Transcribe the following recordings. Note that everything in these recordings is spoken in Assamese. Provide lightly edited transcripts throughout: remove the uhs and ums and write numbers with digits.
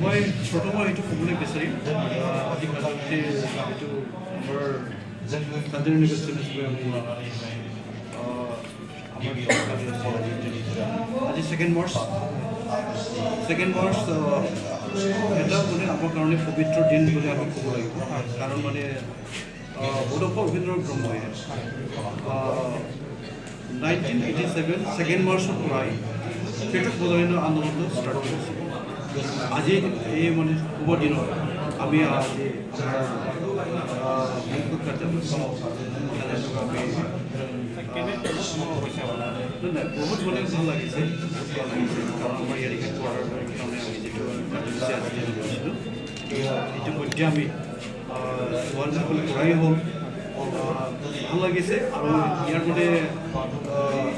মই প্ৰথমে এইটো ক'বলৈ বিচাৰিম আজি কালি এইটো আমাৰ কাজিৰ আজি ছেকেণ্ড মাৰ্চ এটা মানে আমাৰ কাৰণে পবিত্ৰ দিন বুলি আমি ক'ব লাগিব কাৰণ মানে বডৌফা ৰবীন্দ্ৰ ব্ৰহ্মই 1987 ছেকেণ্ড মাৰ্চৰ পৰাই পৃথক বজাৰীৰ আন্দোলনটো ষ্টাৰ্ট কৰিছিল আজি এই মানে শুভ দিনত আমি আজি বহুত মানে ভাল লাগিছে কাৰণ আমাৰ ইয়াৰ হেডকোৱাৰ্টাৰ কাৰণে আমি যিটো কাৰ্যসূচী আজি লৈছিলোঁ ইতিমধ্যে আমি ৱাৰ্ল্ড কৰাই হ'ল ভাল লাগিছে আৰু ইয়াৰ মানে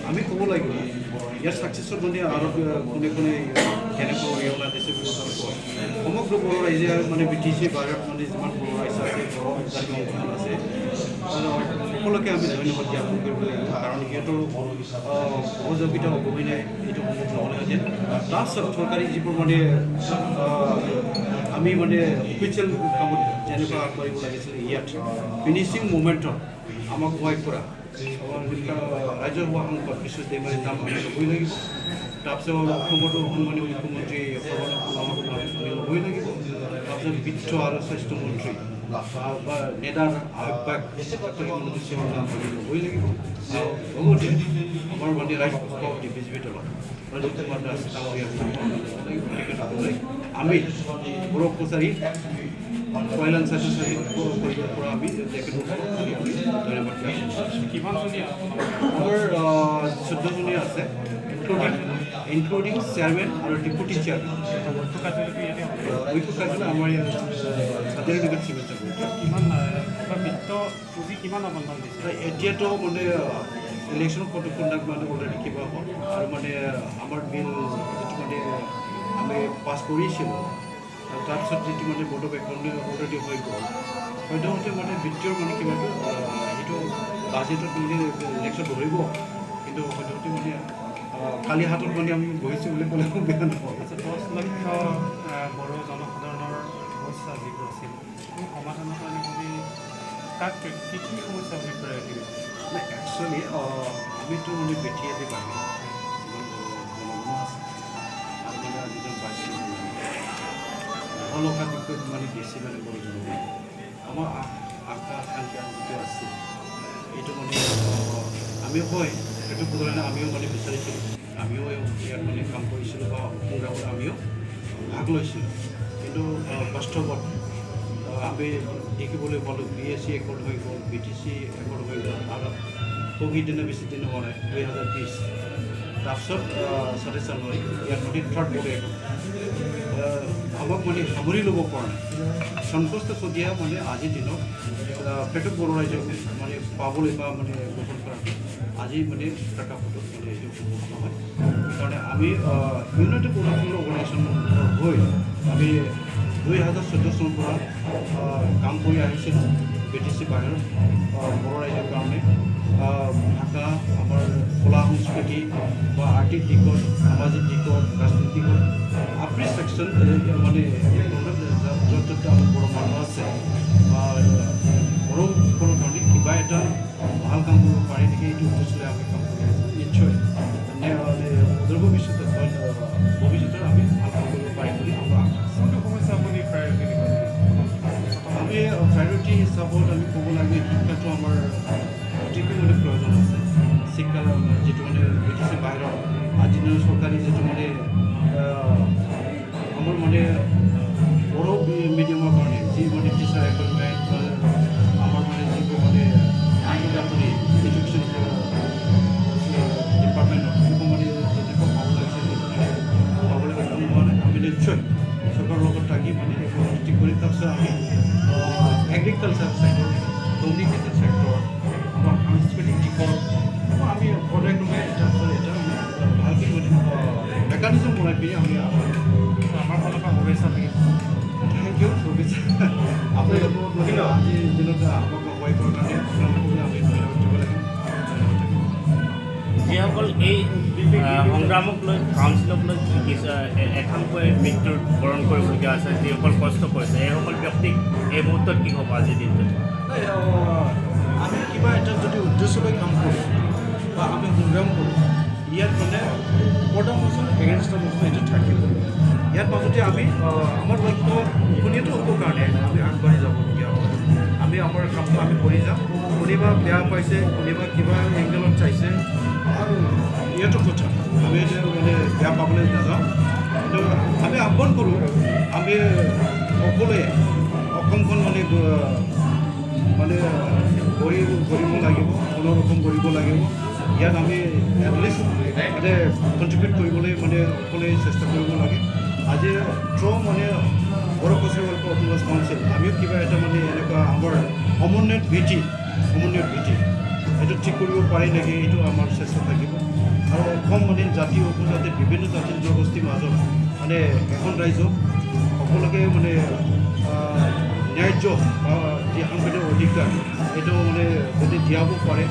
আমি ক'ব লাগিব ইয়াৰ ছাকচেছৰ মানে আৰু কোনে কোনে কেনেকৈ অৰিহণা দিছে বুলি কয় সমগ্ৰ বড়ো ৰাইজে মানে BTC বাহিৰত মানে যিমান বড়ো ৰাইজ আছে বড়ো জাতি আছে সকলোকে আমি ধন্যবাদ জ্ঞাপন কৰিব লাগিব কাৰণ সিহঁতৰ সহযোগিতা অবিহনে এইটো সম্ভৱ নহ'লেহেঁতেন তাৰ চৰকাৰী যিবোৰ মানে আমি মানে অফিচিয়েল কামত যেনেকুৱা আগবাঢ়িব লাগিছিল ইয়াত ফিনিচিং মুভমেণ্টত আমাক সহায় কৰা ৰাজ্যসভা সাংসদ বিশ্ব দেৱাৰী নাম আমি ল'বই লাগিব তাৰপিছত অসমতো সন্মানীয় মুখ্যমন্ত্ৰী আমি ল'বই লাগিব তাৰপিছত বিত্ত আৰু স্বাস্থ্যমন্ত্ৰী বা নেতাৰ আহ্বায়ক নাম আমি ল'বই লাগিব লগতে আমাৰ মানে ৰাজ্যসভাপতি বিজেপি দলত আমি বড়ো কছাৰী কল্যাণ স্বাস্থ্যচাৰী পৰা আমি ধন্যবাদ কিমান আমাৰ 14জনীয়া আছে ইনক্লুডিং চেয়াৰমেন আৰু ডেপুটি চেয়াৰমেন মুখ্য কাৰ্যালয় আমাৰ ইয়াত ছাতিৰ নিগত চিকিৎসা কিমান আবণ্টন দিছে এতিয়াতো মানে ইলেকশ্যন কণ্ডাক্ট মানে অলৰেডি কিবা হ'ল আৰু মানে আমাৰ বিল যিটো মানে আমি পাছ কৰিছিলোঁ তাৰপিছত যিটো মানে বৰ্ড এখন অলৰেডি হৈ গ'ল সদ্যহতে মানে বিত্তীয় মানে কিবাটো সেইটো বাজেটত মানে ইলেকশ্যন ধৰিব কিন্তু সদ্যহতে মানে কালি হাতত মানে আমি বহিছোঁ বুলি ক'লে বেয়া নহয় 10 লক্ষ বড়ো জনসাধাৰণৰ সমস্যা যিবোৰ আছিল সেই সমাধানৰ কাৰণে আপুনি তাক কি কি সমস্যা আপুনি প্ৰায়ৰিটি দিছে একচুৱেলি আমিতো মানে বেঠিয়াতে পাৰি যিজন পাইছোঁ অলকাধিক মানে বেছি মানে বড়ো জনগণ আমাৰ আশা আকাংক্ষা যিটো আছে এইটো মানে আমিও হয় সেইটো কাৰণে আমিও মানে বিচাৰিছিলোঁ আমিও ইয়াত মানে কাম কৰিছিলোঁ বা সংগ্ৰামত আমিও ভাগ লৈছিলোঁ কিন্তু বাস্তৱত আমি দেখিবলৈ পালোঁ BSc একৰ্ড হৈ গ'ল BTC একৰ্ড হৈ গ'ল আৰু কভিড দিনে বেছি দিন হোৱা নাই 2020 তাৰপিছত 27 জানুৱাৰী ইয়াত মানে থাৰ্ড বড়ো একৰ্ড আমাক মানে সামৰি ল'ব পৰা নাই সন্তোষ শদিয়া মানে আজিৰ দিনত পৃথক বড়ো ৰাজ্যক মানে পাবলৈ বা মানে গঠন কৰা আজি মানে প্ৰেক্ষাপটত মানে এইটো সম্ভৱ নহয় সেইকাৰণে আমি ইউনাইটেড বড়োফিল্ড অৰ্গেনাইজেশ্যনৰ হৈ আমি 2014 চনৰ পৰা কাম কৰি আহিছিলোঁ BTC বাহিৰত বড়ো ৰাইজৰ কাৰণে ভাষা আমাৰ কলা সংস্কৃতি বা আৰ্থিক দিশত সামাজিক দিশত ৰাজনীতিকত আপনি ছেকশ্যন মানে য'ত আমাৰ বড়ো মানুহ আছে বড়ো কোনো ধৰণে কিবা এটা ভাল কাম কৰিব পাৰি নেকি এইটো উদ্দেশ্যৰে আমি কাম কৰি আছোঁ নিশ্চয় অদূৰ ভৱিষ্যতে আমি ভাল কাম কৰিব পাৰিম বুলি আমাৰ কোনটো সমস্যা আপুনি প্ৰায়ৰিটি দিব আমি প্ৰায়ৰিটি হিচাপত আমি ক'ব লাগে শিক্ষাটো আমাৰ অতিকৈ মানে প্ৰয়োজন আছে শিক্ষা যিটো মানে BTC বাহিৰত আজিৰ দিনৰ চৰকাৰী যিটো মানে আমাৰ মানে বড়ো মিডিয়ামৰ কাৰণে যি মানে টিচাৰ এপইণ্টমেণ্ট আমাৰ মানে যিবোৰ মানে আপুনি এডুকেশ্যন ডিপাৰ্টমেণ্টত যিবোৰ মানে যেনেকুৱা পাব লাগিছিল পাবলৈ সক্ষম হোৱা নাই আমি নিশ্চয় চৰকাৰৰ লগত থাকি মানে এইবোৰ ভিত্তি কৰি তাৰপিছত আমি এগ্ৰিকালচাৰ ছেক্টৰ কমিউনিকেশ্যন ছেক্টৰ আমাৰ সাংস্কৃতিক দিশত আমি পৰ্যায়ক্ৰমে তাৰপিছত এটা ভালকৈ মানে মেকানিজম বনাই পিনি আমি আমাৰ ফালৰ পৰা শুভেচ্ছা থাকিব থেংক ইউ শুভেচ্ছা আপোনালোকৰ আজিৰ দিনত আমাক সহায় কৰাৰ কাৰণে আপোনালোকলৈ আমি ধন্যবাদ দিব লাগিব যিসকল এই সংগ্ৰামক লৈ কাউন্সিলক লৈ একাংশই মৃত্যুৰ বৰণ কৰিবলগীয়া আছে, যিসকল কষ্ট কৰিছে, এইসকল ব্যক্তিক এই মুহূৰ্তত কি হ'ব আজিৰ দিনটোত? আমি কিবা এটা যদি উদ্দেশ্য লৈ কাম কৰোঁ বা আমি সংগ্ৰাম কৰোঁ, ইয়াত মানে প্ৰথম মোচন এগেইনষ্ট মোচন এইটো থাকিব। ইয়াৰ মাজতে আমি আমাৰ লক্ষ্য উপনীত হ'বৰ কাৰণে আমি আগবাঢ়ি যাবলগীয়া হয়। আমি আমাৰ কামটো আমি কৰি যাম। কোনোবা বেয়া পাইছে, কোনোবা কিবা এংগেলত চাইছে, আৰু ইয়াতো কথা আমি এতিয়া মানে বেয়া পাবলৈ নাযাওঁ। কিন্তু আমি আহ্বান কৰোঁ, আমি সকলোৱে অসমখন মানে কৰিব লাগিব, কোনোৰকম কৰিব লাগিব। ইয়াত আমি এটলিষ্ট মানে কণ্ট্ৰিবিউট কৰিবলৈ মানে সকলোৱে চেষ্টা কৰিব লাগে। আজি মানে Bodo cultural welfare autonomous council আমিও কিবা এটা মানে এনেকুৱা আমাৰ সমন্বয়ত ভিত্তি এইটো ঠিক কৰিব পাৰি নেকি, এইটো আমাৰ চেষ্টা থাকিব। আৰু অসম মানে জাতি উপজাতি বিভিন্ন জাতি জনগোষ্ঠীৰ মাজত মানে এখন ৰাজ্য সকলোকে মানে ন্যায্য বা যি সাংবিধানিক অধিকাৰ এইটো মানে যদি দিয়াব পাৰে,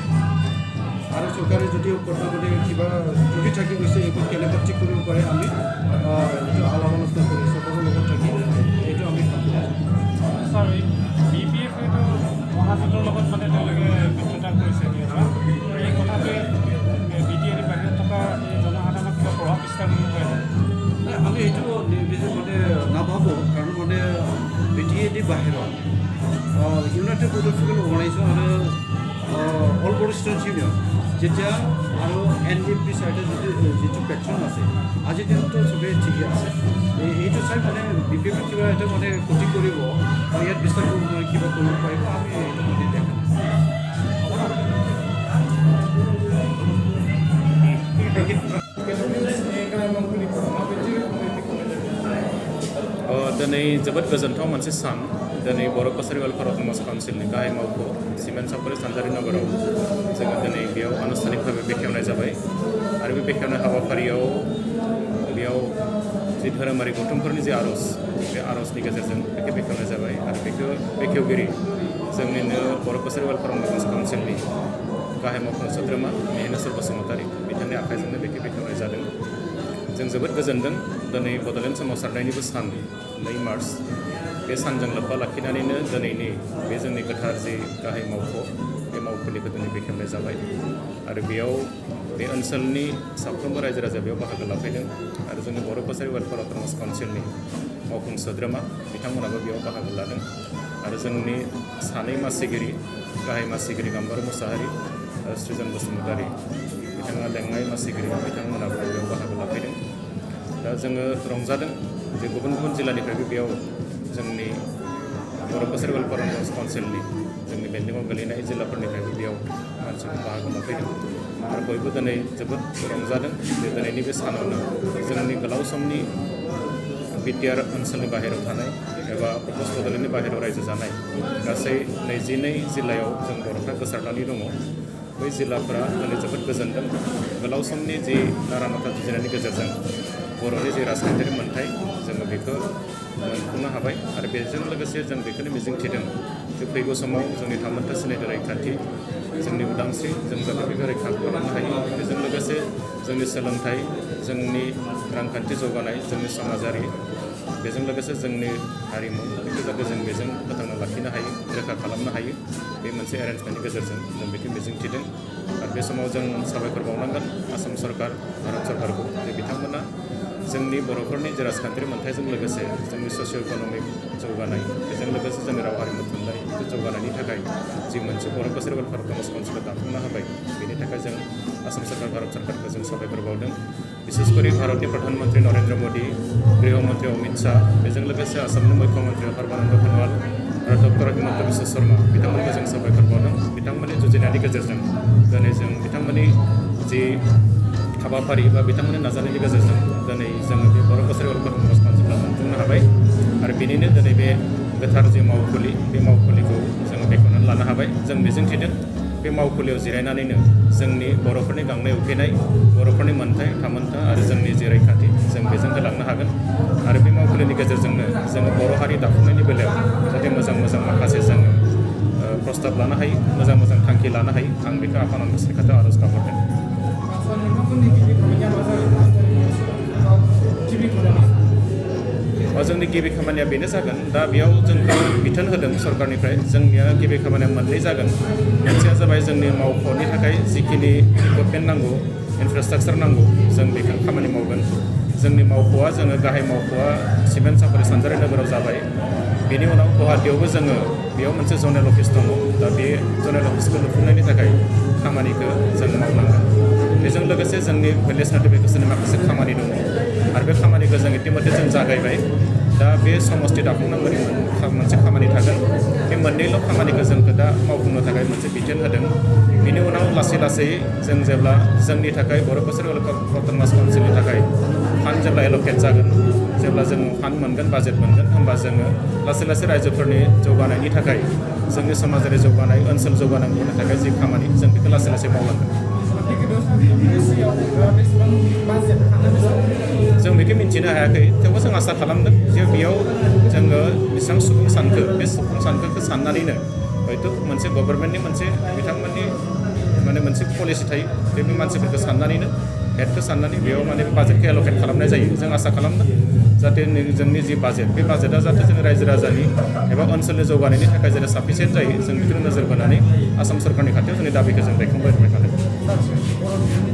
আৰু চৰকাৰে যদিও কথা মানে কিবা ত্ৰুটি থাকি গৈছে, এইবোৰ কেনেকৈ ঠিক কৰিব পাৰে আমি এইটো আলাপ আলোচনা কৰি চৰকাৰৰ লগত থাকি এইটো আমি কাম কৰি আছোঁ। ছাৰ, এই BPF এইটো মহাজোঁটৰ লগত মানে তেওঁলোকে মিত্ৰতা কৰিছে, এই কথাটোৱে BTAD বাহিৰত থকা এই জনসাধাৰণক কিবা প্ৰভাৱ বিস্তাৰ কৰিব পাৰে? আমি এইটো মানে নাভাবোঁ, কাৰণ মানে BTAD বাহিৰত ইউনাইটেড পলিটিকেল অৰ্গেনাইজেশ্যন আৰু অল বড়ো ষ্টুডেণ্টছ ইউনিয়ন যেতিয়া আৰু NDP চাইডে যিটো পেকশ্যন আছে, আজিৰ দিনতো চবেই ঠিকে আছে। এইটো চাই মানে BPF কিবা এটা মানে ক্ষতি কৰিব বা ইয়াত বিস্তাৰ কিবা কৰিব পাৰিব, আমি এইটো মানে দেখা নাই। दिनै जोबोद गोजोनथाव मोनसे सान। दिनै बर' कालचारेल वेलफेयार अट'नमास काउन्सिलनि गाहाय मावख' सिमेन्ट सापरि सानजारि नगराव जोङो दिनै बेयाव आनुষ্ঠাनिकभावे बेखेवनाय जाबाय। आरो बे बेखेवनाय हाबाफारियाव बेयाव जि धोरोमारि गौथुमफोरनि जि आर'ज, बे आर'जनि गेजेरजों बेखौ बेखेवनाय जाबाय। आरो बेखौ बेखेवगिरि जोंनिनो बर' कालचारेल वेलफेयार अट'नमास काउन्सिलनि गाहाय मावख'नि सोद्रोमा मेहेनेश्वर बसुमतारी बिथांनि आखाइजोंनो बेखौ बेखेवनाय जादों। जों जोबोद गोजोनदों। दिनै बड'लेण्ड सोमावसारनायनिबो सान 2 मार्च, बे सानजों लोब्बा लाखिनानैनो दिनैनि बे जोंनि गोथार जि गाहाय मावख' बे मावख'निखौ दिनै बेखेवनाय जाबाय। आरो बेयाव बे ओनसोलनि साफ्रोमबो रायजो राजा बेयाव बाहागो लाफैदों। आरो जोंनि बर' कालचारेल वेलफेयार अट'नमास काउन्सिलनि मावफुं सोद्रोमा बिथांमोनाबो बेयाव बाहागो लादों। आरो जोंनि सानै मासिगिरि, गाहाय मासिगिरि गाम्बारि मुसाहारि आरो सृजन बसुमतारी, बिथाङा लेङाइ मासिगिरि, बिथांमोनाबो बेयाव बाहागो लाफैदों। दा जोङो रंजादों जे गुबुन गुबुन जिल्लानिफ्रायबो बेयाव जोंनि बर' कालचारेल वेलफेयार अट'नमास काउन्सिलनि जोंनि बेन्दोङाव गोलैनाय जिल्लाफोरनिफ्रायबो बेयाव मानसिफोर बाहागो लाफैदों। आरो बयबो दिनै जोबोद रंजादों जे दिनैनि बे सानावनो जोंनि गोलाव समनि बिटिआर ओनसोलनि बाहेरायाव थानाय एबा प्रप'ज बड'लेण्डनि बाहेरायाव रायजो जानाय गासै 22 जिल्लायाव जों बर'फ्रा गोसारनानै दङ। बै जिल्लाफोरा दिनै जोबोद गोजोनदों। गोलाव समनि जि नारा नाथा जुजिनायनि गेजेरजों बर'नि जि राजखान्थियारि मोन्थाय जोङो बेखौ मोनफुंनो हाबाय। आरो बेजों लोगोसे जों बेखौनो मिजिंथिदों जे फैगौ समाव जोंनि थामोन्था सिनायथि रैखाथि, जोंनि उदांस्रि, जों जाहाथे बेखौ रैखा खालामनो हायो। बेजों लोगोसे जोंनि सोलोंथाइ, जोंनि रांखान्थि जौगानाय, जोंनि समाजारि, बेजों लोगोसे जोंनि हारिमु, बेखौ जाहाथे जों बेजों फोथांना लाखिनो हायो, रैखा खालामनो हायो। बे मोनसे एरेन्जमेन्टनि गेजेरजों जों बेखौ मिजिंथिदों। आरो बे समाव जों साबायखर बावनांगोन आसाम सरकार, भारत सरकारखौ, जे बिथांमोना जोंनि बर'फोरनि जे राजखान्थियारि मोन्थायजों लोगोसे जोंनि ससिय' इक'नमिक जौगानाय, बेजों लोगोसे जोंनि राव हारिमु थुनलाइ जौगानायनि थाखाय जि मोनसे बर' कालचारेल वेलफेयार अट'नमास काउन्सिलखौ दाफुंनो हाबाय, बेनि थाखाय जों आसाम सरकार, भारत सरकारखौ जों साबायखर बावदों। बिसेसकरि भारतनि प्रधानमन्त्री नरेन्द्र मोदी, गृहमन्त्री अमित शाह, बेजों लोगोसे आसामनि मुख्यमन्त्री सर्बानन्द सोनोवाल आरो डक्टर हिमन्त बिश्व शर्मा बिथांमोनखौ जों साबायखर बावदों। बिथांमोननि जुजिनायनि गेजेरजों दिनै जों बिथांमोननि जि हाबाफारि बा बिथांमोननि नाजानायनि गेजेरजों दिनै जोङो बे बर' कालचारेल वेलफेयार अट'नमास काउन्सिलखौ मोनफुंनो हाबाय। आरो बेनिनो दिनै बे गोथार जि मावखुलि, बे मावखुलिखौ जोङो बेखेवनानै लानो हाबाय। जों मिजिंथिदों बे मावखुलियाव जिरायनानैनो जोंनि बर'फोरनि गांनाय उखैनाय, बर'फोरनि मोन्थाय थामोन्था आरो जोंनि जि रैखाथि जों बेजों होलांनो हागोन। आरो बे मावखुलिनि गेजेरजोंनो जोङो बर' हारि दाफुंनायनि बेलायाव जाहाथे मोजां मोजां माखासे जोङो प्रस्ताब लानो हायो, मोजां मोजां थांखि लानो हायो। आं बेखौ आफा आनान गसाइनि खाथियाव आर'ज गाबहरदों। गिबि खामानि जोंनि गिबि खामानिया बेनो जागोन दा बेयाव जोंखौ बिथोन होदों सरकारनिफ्राय जोंनिया गिबि खामानिया मोननै जागोन मोनसेया जाबाय जोंनि मावख'नि थाखाय जिखिनि इकुइपमेन्ट नांगौ इनफ्रास्ट्राक्चार नांगौ जों बेखौ खामानि मावगोन जोंनि मावख'आ जोङो गाहाय मावख'आ सिमेन्ट सापरि सानजारि नोगोराव जाबाय बेनि उनाव गुवाहाटियावबो जोङो बेयाव मोनसे जनेल अफिस दङ दा बे जनेल अफिसखौ लुफुंनायनि थाखाय खामानिखौ जों मावनांगोन बेजों लोगोसे जोंनि भिलेज नोटिफिकेसननि माखासे खामानि दङ आरो बे खामानिखौ जों इतिमধ্যे जों जागायबाय दा बे समष्टि दाफुंनांगौनि मोनसे खामानि थागोन बे मोननैल' खामानिखौ जोंखौ दा मावफुंनो थाखाय मोनसे बिथोन होदों बेनि उनाव लासै लासै जों जेब्ला जोंनि थाखाय बर' कालसारेल अट'नमास काउन्सिलनि थाखाय फान्ड जेब्ला एल'केट जागोन जेब्ला जों फान्ड मोनगोन बाजेट मोनगोन होमबा जोङो लासै लासै रायजोफोरनि जौगानायनि थाखाय जोंनि समाजारि जौगानाय ओनसोल जौगानायनि थाखाय जि खामानि जों बेखौ लासै लासै मावलांगोन जों बेखौ मिन्थिनो हायाखै थेवबो जों आसा खालामदों जे बेयाव जोङो बेसेबां सुबुं सानखो बे सुबुं सानखोखौ साननानैनो हयथ' मोनसे गभर्नमेन्टनि मोनसे बिथांमोननि माने मोनसे पलिसि थायो बे मानसिफोरखौ साननानैनो हेडखौ साननानै बेयाव माने बाजेटखौ एल'केट खालामनाय जायो जों आसा खालामदों जाहाथे जोंनि जि बाजेट बे बाजेटआ जाहाथे जोंनि रायजो राजानि एबा ओनसोलनि जौगानायनि थाखाय जेरै साफिसियेन्ट जायो जों बेखौनो नोजोर बोनानै आसाम सरकारनि खाथियाव जोंनि दाबिखौ जों दैखांबाय थादों